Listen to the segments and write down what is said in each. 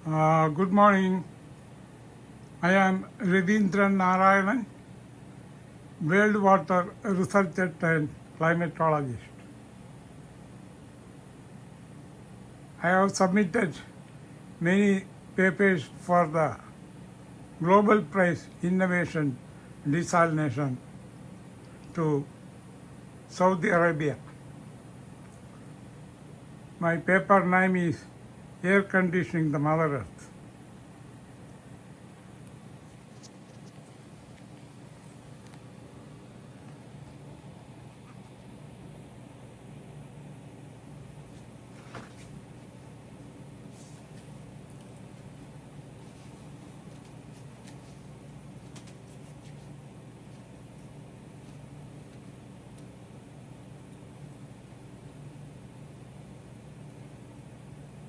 Good morning. I am Raveendran Narayanan, World Water Researcher and climatologist. I have submitted many papers for the Global Prize Innovation Desalination to Saudi Arabia. My paper name is Air Conditioning the Mother Earth.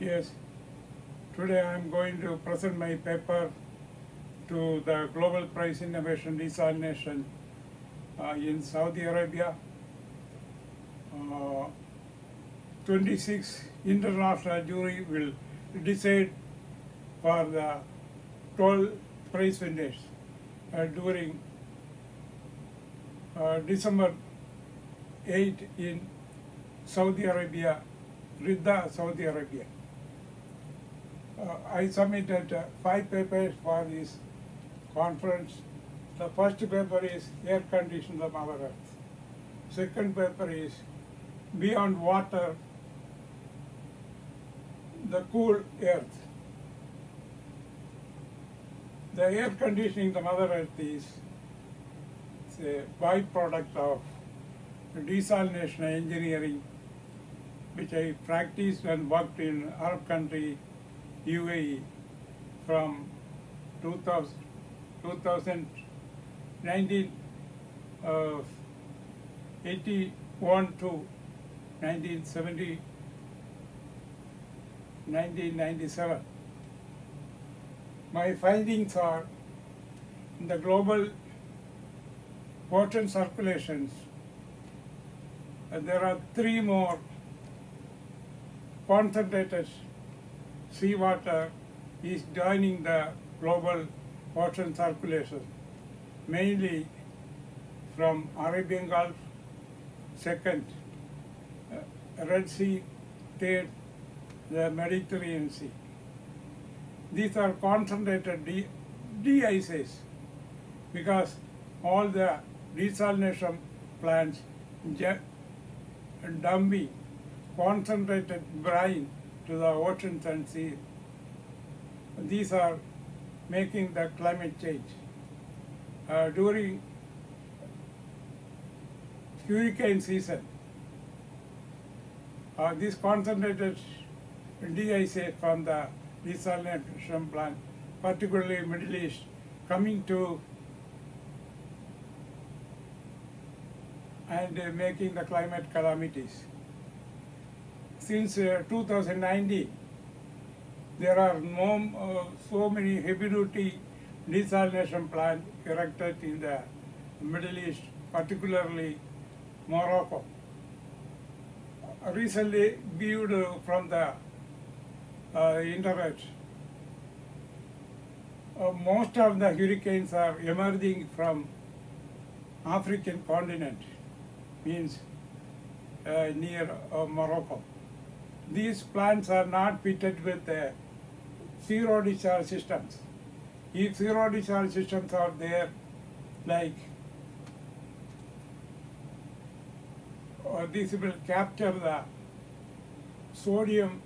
Yes, today I am going to present my paper to the Global Prize Innovation Desalination in Saudi Arabia. 26 international jury will decide for the 12 prize winners during December 8 in Saudi Arabia, Riyadh, Saudi Arabia. I submitted 5 papers for this conference. The first paper is Air Condition the Mother Earth. Second paper is Beyond Water, the Cool Earth. The air conditioning the Mother Earth is a byproduct of desalination engineering, which I practiced and worked in Arab country UAE from 1981 to 1997. My findings are in the global ocean circulations, there are 3 more concentrated seawater is joining the global ocean circulation, mainly from Arabian Gulf, second Red Sea, third the Mediterranean Sea. These are concentrated deices because all the desalination plants dumping concentrated brine to the oceans and seas. These are making the climate change. During hurricane season, this concentrated deices from the desalination plant, particularly Middle East, coming to and making the climate calamities. Since 2019, there are so many heavy-duty desalination plants erected in the Middle East, particularly Morocco. Recently viewed from the internet, most of the hurricanes are emerging from African continent, means near Morocco. These plants are not fitted with zero discharge systems. If zero discharge systems are there, like this will capture the sodium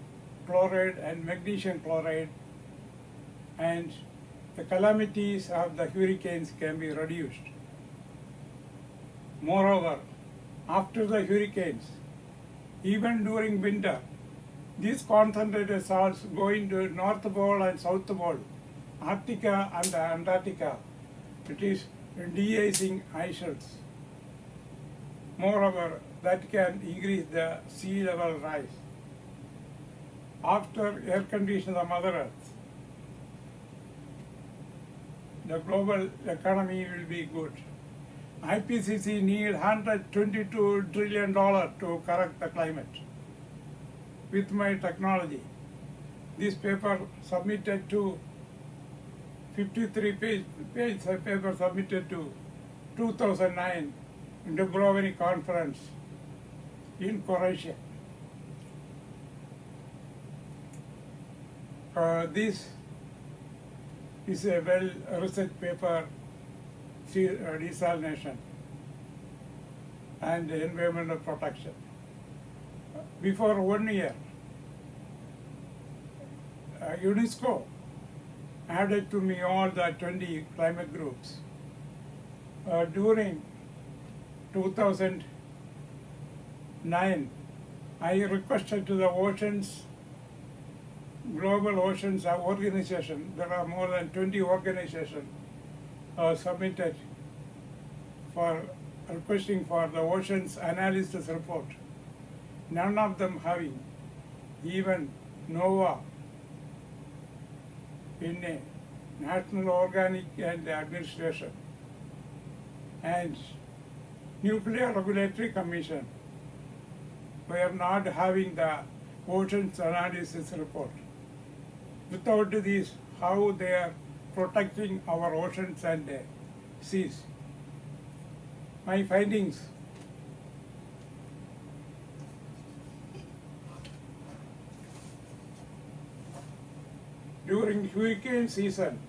chloride and magnesium chloride, and the calamities of the hurricanes can be reduced. Moreover, after the hurricanes, even during winter, these concentrated salts going to North Pole and South Pole, Artica and Antarctica, it is de-icing ice shelves. Moreover, that can increase the sea level rise. After air condition the Mother Earth, the global economy will be good. IPCC need $122 trillion to correct the climate. With my technology, This paper submitted to 53 page paper submitted to 2009 Dubrovnik conference in Croatia. This is a well-researched paper, desalination and environmental protection. Before 1 year, UNESCO added to me all the 20 climate groups. During 2009, I requested to the oceans, Global Oceans Organization, there are more than 20 organizations submitted for requesting for the oceans analysis report. None of them having even NOAA in a National Organic and Administration and Nuclear Regulatory Commission. We are not having the oceans analysis report. Without this, how they are protecting our oceans and seas. My findings. During hurricane season,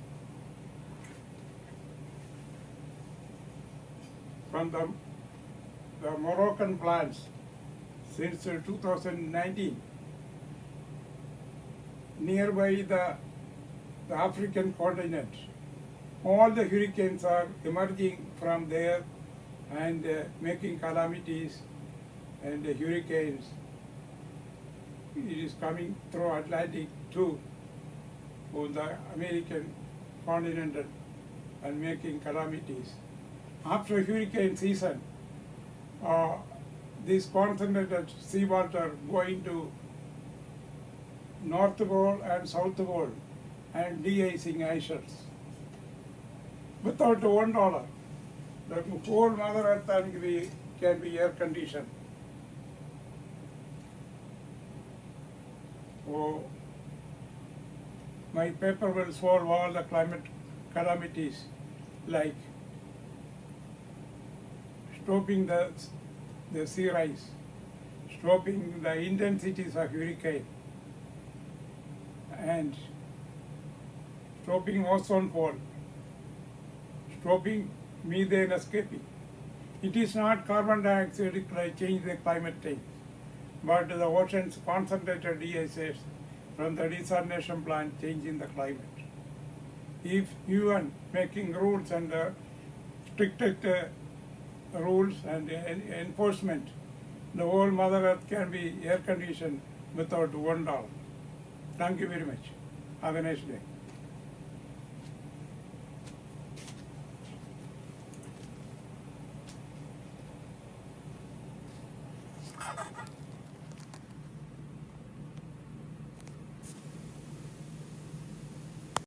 from the Moroccan plants since 2019, nearby the African continent, all the hurricanes are emerging from there and making calamities and hurricanes. It is coming through Atlantic too, on the American continent and making calamities. After hurricane season, this concentrated seawater going to North Pole and South Pole and de-icing ices. Without $1, the whole Mother Earth can be air conditioned. So, my paper will solve all the climate calamities like stopping the sea rise, stopping the intensities of hurricane, and stopping ozone hole, stopping methane escaping. It is not carbon dioxide change the climate change, but the oceans concentrated deices from the desalination plant changing the climate. If UN making rules and stricted rules and enforcement, the whole Mother Earth can be air conditioned without $1. Thank you very much. Have a nice day.